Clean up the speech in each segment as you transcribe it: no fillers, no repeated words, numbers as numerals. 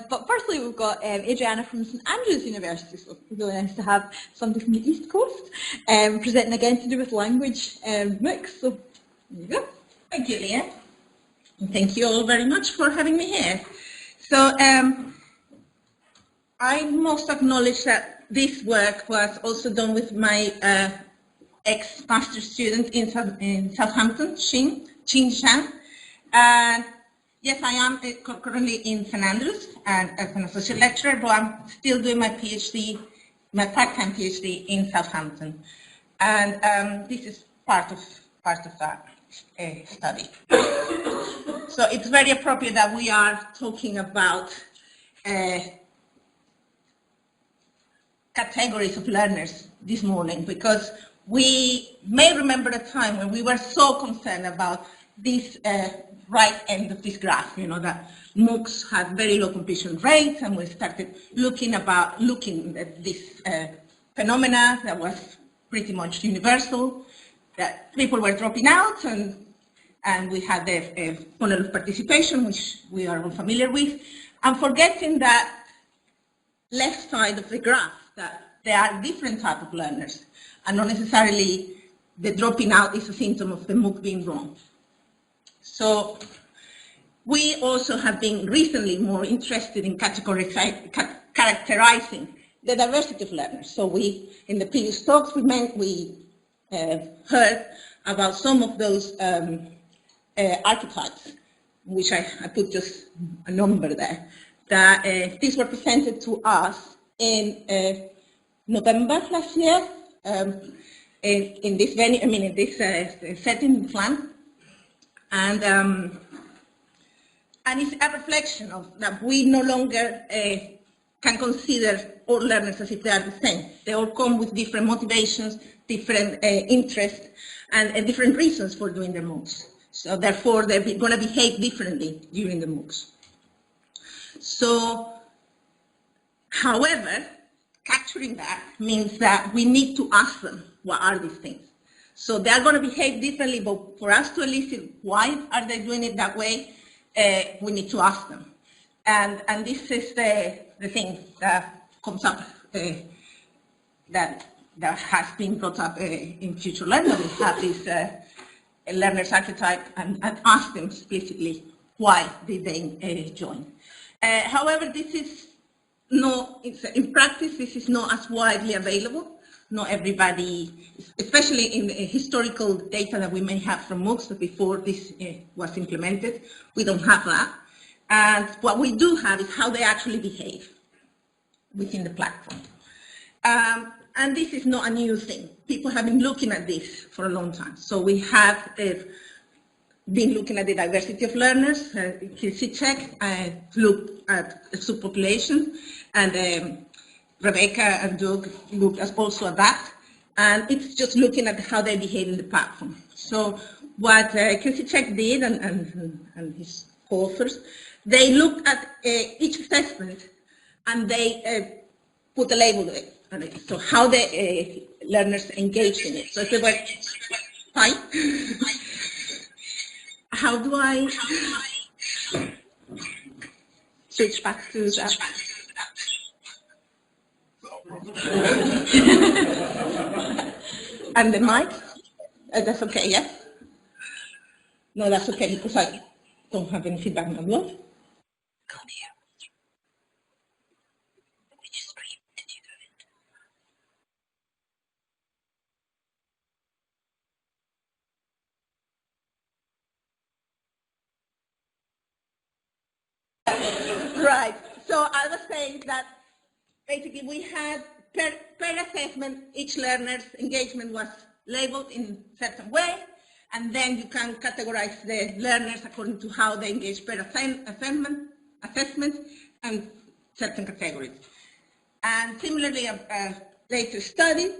But firstly, we've got Adriana from St Andrews University, so it's really nice to have somebody from the East Coast presenting again to do with language MOOCs. So there you go. Thank you, Leah. And thank you all very much for having me here. So I must acknowledge that this work was also done with my ex-master student in Southampton, Chin Shan. And yes, I am currently in St Andrews and as an associate lecturer, but I'm still doing my PhD, my part-time PhD in Southampton. And this is part of that study. So it's very appropriate that we are talking about categories of learners this morning, because we may remember a time when we were so concerned about this right end of this graph, you know, that MOOCs had very low completion rates, and we started looking at this phenomena that was pretty much universal, that people were dropping out, and we had the funnel of participation, which we are all familiar with, and forgetting that left side of the graph, that there are different types of learners, and not necessarily the dropping out is a symptom of the MOOC being wrong. So we also have been recently more interested in characterizing the diversity of learners. So in the previous talks, we heard about some of those archetypes, which I put just a number there, that these were presented to us in November last year, in this venue, in this setting in FLAN. And it's a reflection of that we no longer can consider all learners as if they are the same. They all come with different motivations, different interests, and different reasons for doing their MOOCs. So therefore, they're going to behave differently during the MOOCs. So, however, capturing that means that we need to ask them, what are these things? So they are going to behave differently, but for us to elicit why are they doing it that way, we need to ask them. And this is the thing that comes up, that has been brought up in FutureLearn. We have this learner's archetype and ask them explicitly why did they join. However, this is in practice, this is not as widely available. Not everybody, especially in the historical data that we may have from MOOCs before this was implemented, we don't have that. And what we do have is how they actually behave within the platform. And this is not a new thing. People have been looking at this for a long time. So we have been looking at the diversity of learners. Kizilcec looked at subpopulations, and Rebecca and Doug looked also at that, and it's just looking at how they behave in the platform. So what Kizilcec did and his co-authors, they looked at each assessment and they put a label on it. So how the learners engaged in it. So if they were, hi, how do I switch back to that? And the mic? That's okay, yeah? No, that's okay, because I don't have any feedback on the wall. Can't hear. Which screen did you go in? Right, so I was saying that basically we had per assessment, each learner's engagement was labeled in a certain way, and then you can categorize the learners according to how they engage per assessment and certain categories. And similarly, a later study,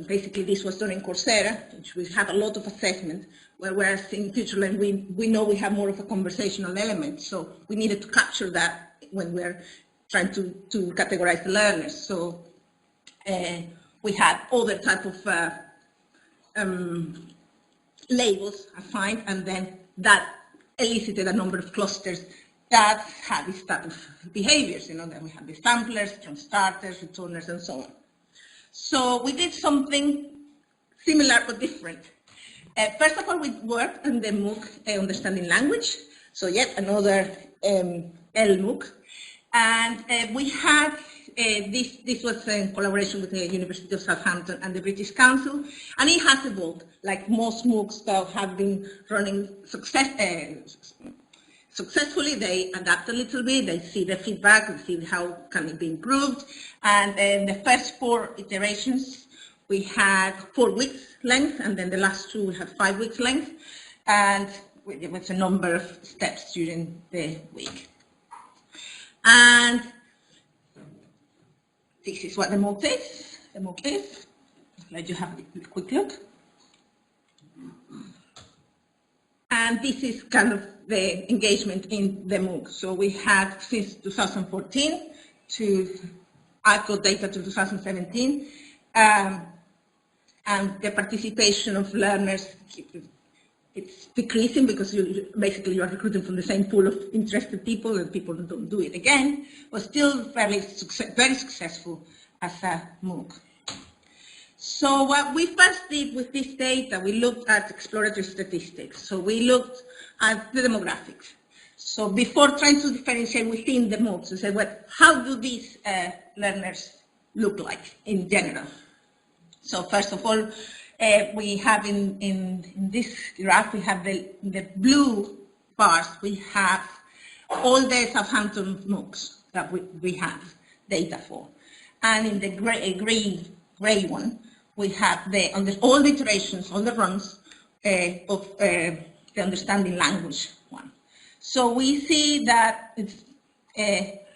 basically this was done in Coursera, which we have a lot of assessment, whereas in FutureLearn we know we have more of a conversational element, so we needed to capture that when we're trying to categorize the learners. So we had other type of labels assigned, and then that elicited a number of clusters that had this type of behaviors, that we have the samplers, strong starters, returners, and so on. So we did something similar but different. First of all, we worked on the MOOC Understanding Language, so yet another LMOOC, and we had this was in collaboration with the University of Southampton and the British Council, and it has evolved, like most MOOCs that have been running successfully. They adapt a little bit, they see the feedback, and see how can it be improved, and in the first 4 iterations, we had 4 weeks length, and then the last 2 we had 5 weeks length, and there was a number of steps during the week. And this is what the MOOC is. I'll let you have a quick look. And this is kind of the engagement in the MOOC. So we had since 2014 I've got data to 2017. And the participation of learners, it's decreasing because you are recruiting from the same pool of interested people, and people don't do it again, but still very successful as a MOOC. So what we first did with this data, we looked at exploratory statistics. So we looked at the demographics. So before trying to differentiate within the MOOCs, we said, well, how do these learners look like in general? So first of all, we have in this graph, we have the blue bars, we have all the Southampton MOOCs that we have data for. And in the gray one, we have all the iterations, all the runs of the Understanding Language one. So we see that it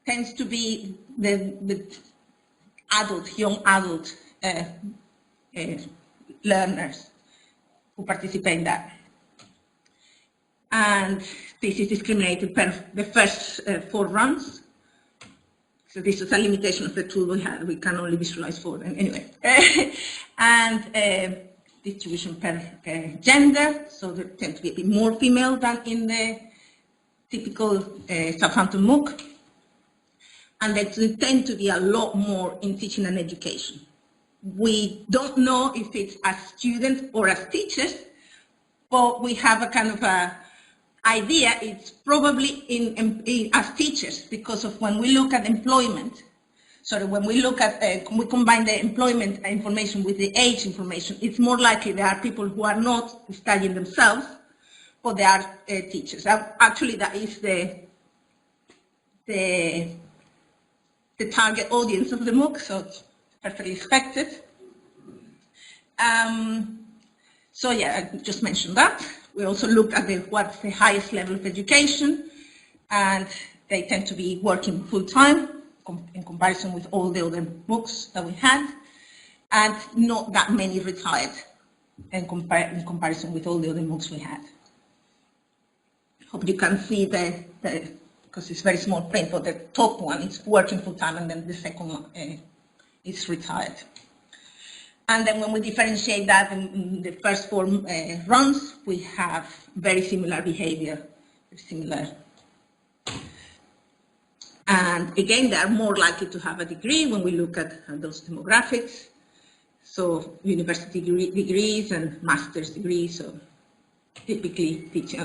tends to be the young adult learners who participate in that. And this is discriminated per the first 4 runs. So this is a limitation of the tool we had. We can only visualize 4 anyway. And distribution per gender. So there tend to be a bit more female than in the typical Southampton MOOC. And they tend to be a lot more in teaching and education. We don't know if it's as students or as teachers, but we have a kind of a idea. It's probably as teachers, because of when we look at employment. So when we look at, we combine the employment information with the age information, it's more likely there are people who are not studying themselves, but they are teachers. Actually, that is the target audience of the MOOC, so it's perfectly expected. So yeah, I just mentioned that. We also look at what's the highest level of education, and they tend to be working full-time in comparison with all the other MOOCs that we had, and not that many retired in comparison with all the other MOOCs we had. Hope you can see because it's very small print, but the top one is working full-time, and then the second one is retired. And then when we differentiate that in the first 4 runs, we have very similar behavior, similar. And again, they are more likely to have a degree when we look at those demographics. So university degrees and master's degrees, so typically teaching,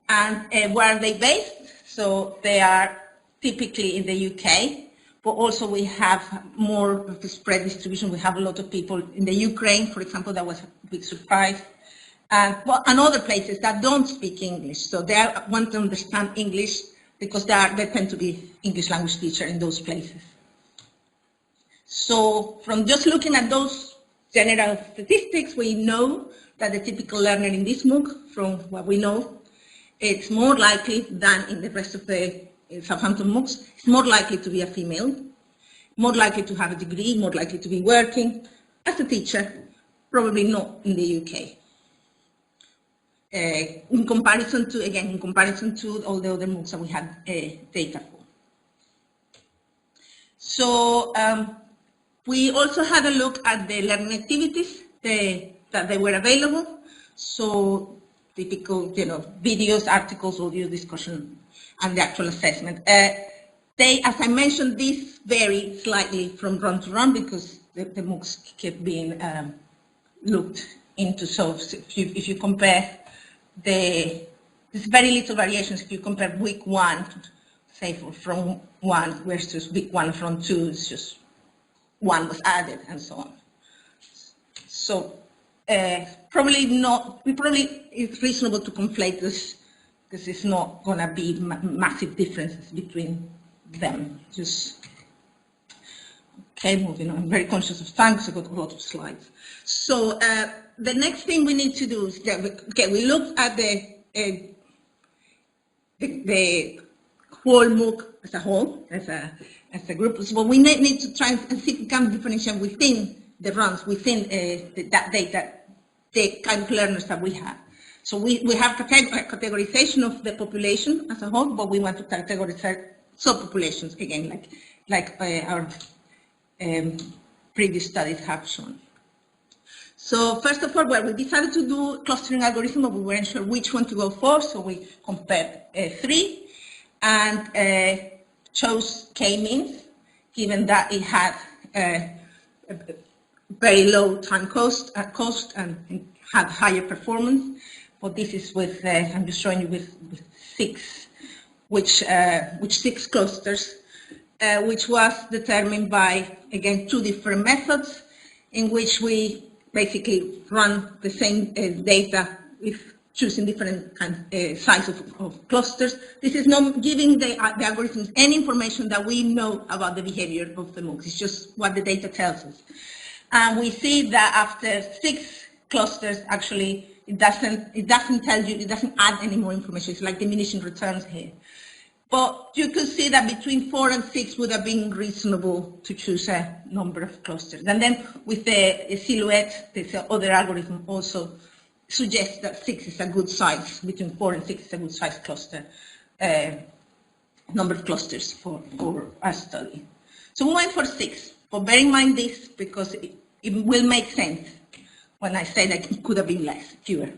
And where are they based? So they are typically in the UK, but also we have more of a spread distribution. We have a lot of people in the Ukraine, for example. That was a big surprise. And other places that don't speak English. So they want to understand English because they tend to be English language teachers in those places. So from just looking at those general statistics, we know that the typical learner in this MOOC, from what we know, it's more likely than in the rest of the Southampton MOOCs. It's more likely to be a female, more likely to have a degree, more likely to be working as a teacher, probably not in the UK. In comparison to all the other MOOCs that we had data for. So we also had a look at the learning activities that they were available. So typical, videos, articles, audio discussion, and the actual assessment. They, as I mentioned, these vary slightly from run to run because the MOOCs keep being looked into. So if you compare there's very little variations if you compare week 1, say from 1 versus week 1 from 2, it's just 1 was added and so on. So probably it's reasonable to conflate this because it's not going to be massive differences between them. Okay, moving on. I'm very conscious of time because I've got a lot of slides. So the next thing we need to do is that we looked at the whole MOOC as a whole, as a group. So we need to try and see if we can differentiate within the runs, within that data, the kind of learners that we have. So we have categorization of the population as a whole, but we want to categorize subpopulations again, like our previous studies have shown. So first of all, we decided to do clustering algorithm, but we weren't sure which one to go for, so we compared 3 and chose k-means, given that it had a very low time cost and had higher performance. But this is with, I'm just showing you with 6, which 6 clusters, which was determined by, again, 2 different methods in which we basically run the same data with choosing different size of clusters. This is not giving the algorithms any information that we know about the behavior of the MOOCs. It's just what the data tells us. And we see that after 6 clusters, actually, it doesn't tell you, it doesn't add any more information. It's like diminishing returns here. But you could see that between 4 and 6 would have been reasonable to choose a number of clusters. And then with the silhouette, this other algorithm also suggests that 6 is a good size, between 4 and 6 is a good size cluster, number of clusters for our study. So we went for 6, but bear in mind this because it will make sense when I say that it could have been fewer.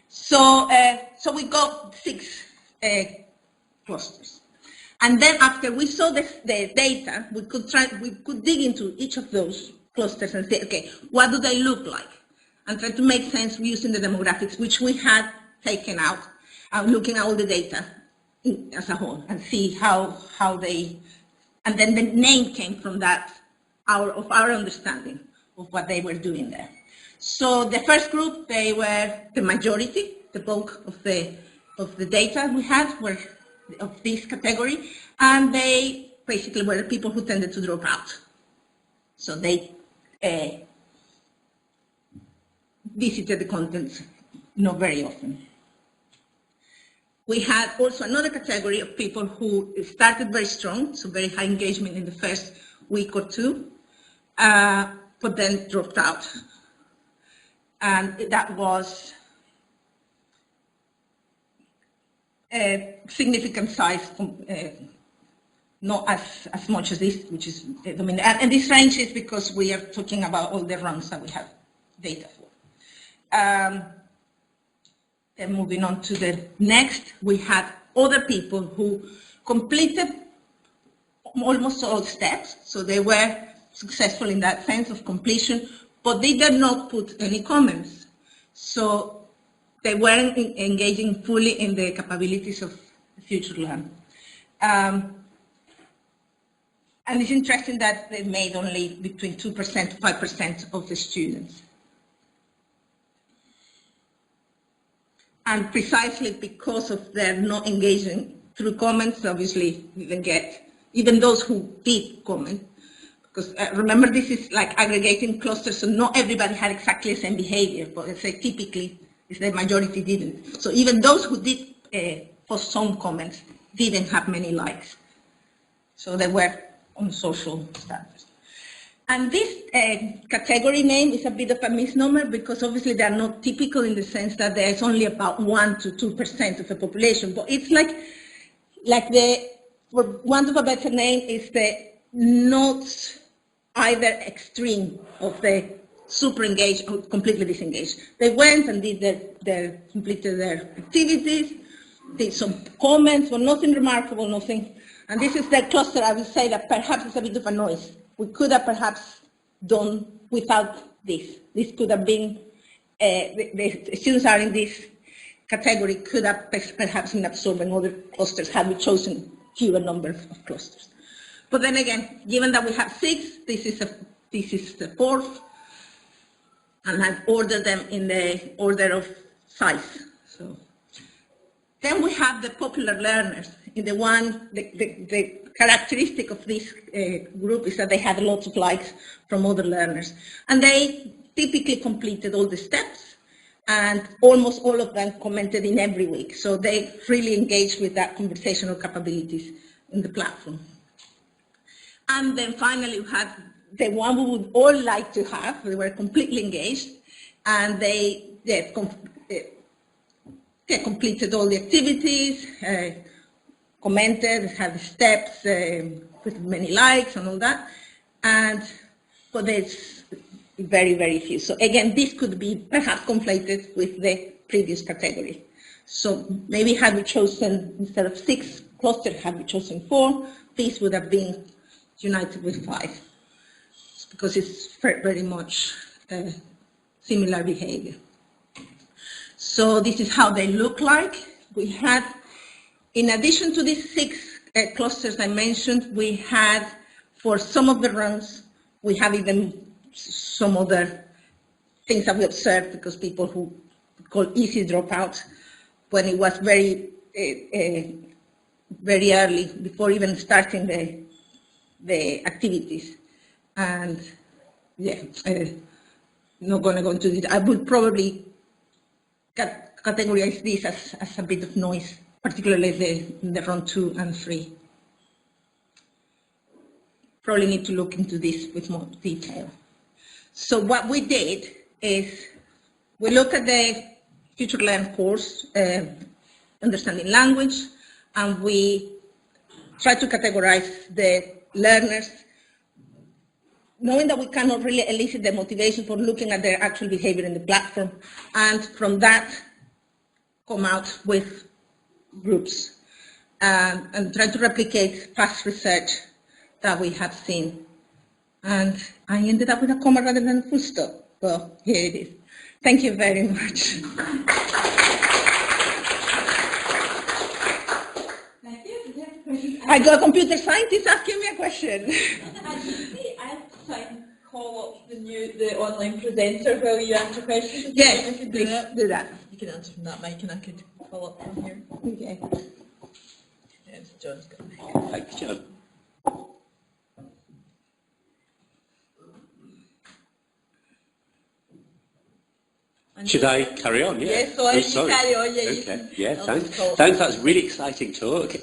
So we got 6 clusters. And then after we saw the data, we could dig into each of those clusters and say, okay, what do they look like? And try to make sense using the demographics, which we had taken out, looking at all the data as a whole and see how they, and then the name came from that, of our understanding of what they were doing there. So the first group, they were the majority, the bulk of the data we had were of this category, and they basically were the people who tended to drop out. So they visited the contents not very often. We had also another category of people who started very strong, so very high engagement in the first week or 2, but then dropped out. And that was a significant size, not as much as this, which is dominant. And this range is because we are talking about all the runs that we have data for. Then moving on to the next, we had other people who completed almost all steps, so they were successful in that sense of completion, but they did not put any comments. So they weren't engaging fully in the capabilities of FutureLearn. And it's interesting that they made only between 2% to 5% of the students. And precisely because of their not engaging through comments, obviously we didn't get, even those who did comment, because remember this is like aggregating clusters, so not everybody had exactly the same behavior, but let's say typically the majority didn't. So even those who did post some comments didn't have many likes. So they were on social status. And this category name is a bit of a misnomer because obviously they are not typical in the sense that there's only about 1% to 2% of the population, but it's like the, for want of a better name, is the not either extreme of the super engaged or completely disengaged. They went and did completed their activities, did some comments, but nothing remarkable, nothing. And this is the cluster. I would say that perhaps it's a bit of a noise. We could have perhaps done without this. This could have been, the students are in this category, could have perhaps been absorbing other clusters had we chosen fewer number of clusters. But then again, given that we have 6, this is the 4th, and I've ordered them in the order of size. So then we have the popular learners. In the characteristic of this group is that they had lots of likes from other learners. And they typically completed all the steps, and almost all of them commented in every week. So they really engaged with that conversational capabilities in the platform. And then finally we had the one we would all like to have. They were completely engaged, and they completed all the activities, commented, had the steps with many likes and all that, but there's very, very few. So again, this could be perhaps conflated with the previous category. So maybe had we chosen, instead of 6 clusters, had we chosen 4, this would have been united with 5, because it's very much similar behavior. So this is how they look like. We had, in addition to these 6 clusters I mentioned, we had, for some of the runs, we have even some other things that we observed, because people who call easy dropouts, when it was very early, before even starting the activities. And yeah, not going to go into this. I would probably categorize this as a bit of noise, particularly the run 2 and 3. Probably need to look into this with more detail. So what we did is we looked at the FutureLearn course, Understanding Language, and we tried to categorize the learners, knowing that we cannot really elicit the motivation for looking at their actual behavior in the platform, and from that come out with groups and try to replicate past research that we have seen. And I ended up with a comma rather than a full stop. Well, here it is. Thank you very much. Thank you. I got a computer scientist asking me a question. I try and call up the online presenter while you answer questions. Yes, please do that. You can answer from that mic, and I could follow up from here. Okay. Yes, John's got the mic. Thanks, John. Should I carry on? Yeah. Yes, so I sorry. carry on. Yeah. Okay. Yeah. I'll Thanks. just call- Thanks. That's really exciting talk.